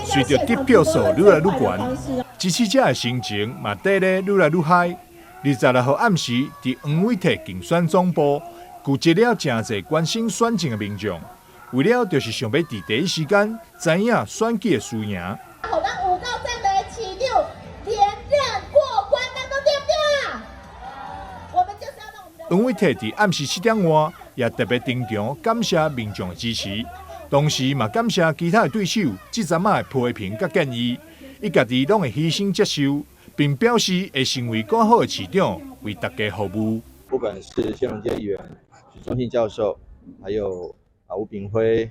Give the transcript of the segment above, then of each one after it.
随着得票数愈来愈悬，支持者的心情嘛跟咧愈来愈嗨。26号暗时，伫黄伟哲竞选总部聚集了真侪关心选情的民众，为了就是想要伫第一时间知影选举的输赢。好，咱5高站的起6连任过关，能够对不对啊？我们就是要让我们的黄伟哲伫暗时7点半也特别登场感谢民众的支持，同时嘛感谢其他的对手这阵仔的批评甲建议，伊家己拢会牺牲接受，并表示会成为更好的市长，为大家服务。不管是谢龙介议员、许忠信教授，还有吴炳辉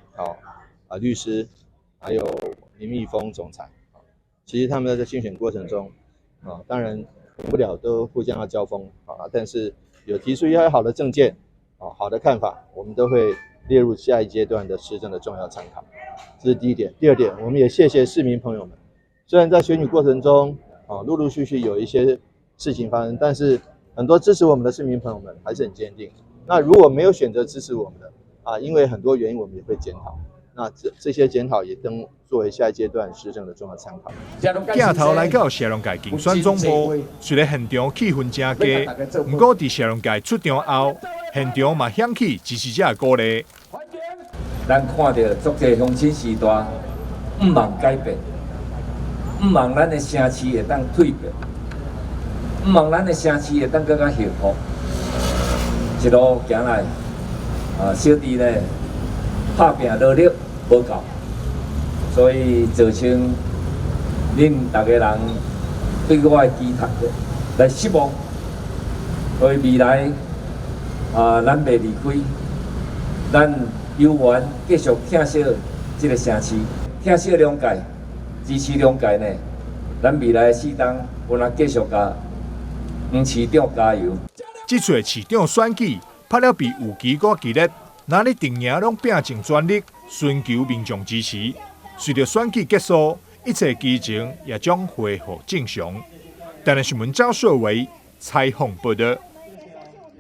律师，还有林密峰总裁，其实他们在竞选过程中当然不了都互相要交锋但是有提出一些好的政见好的看法，我们都会列入下一阶段的施政的重要参考。这是第一点。第二点，我们也谢谢市民朋友们，虽然在选举过程中陆陆续续有一些事情发生，但是很多支持我们的市民朋友们还是很坚定。那如果没有选择支持我们的因为很多原因我们也会检讨，那这些检讨也当作为下一阶段施政的重要参考。镜头来到社龙界竞选总部，虽然现场气氛真佳，不过伫社龙界出场后，现场嘛响起支持者的鼓励。咱看到足侪乡亲时代毋茫改变，毋茫咱的城市会当蜕变，毋茫咱的城市会当更加幸福。一路行来，小弟呢打拼努力无够，所以造成恁大家人对我的期待来失望。所以未来咱袂离开，咱有缘继续疼惜这个城市，疼惜两届，支持两届呢。咱未来的4冬，我若继续甲黄市长加油。这次市长选举拍了比有期搁激烈，哪里定赢拢拼尽全力，寻求民众支持。随着选举结束，一切基情也将恢复正常。台南新闻赵硕维采访报道。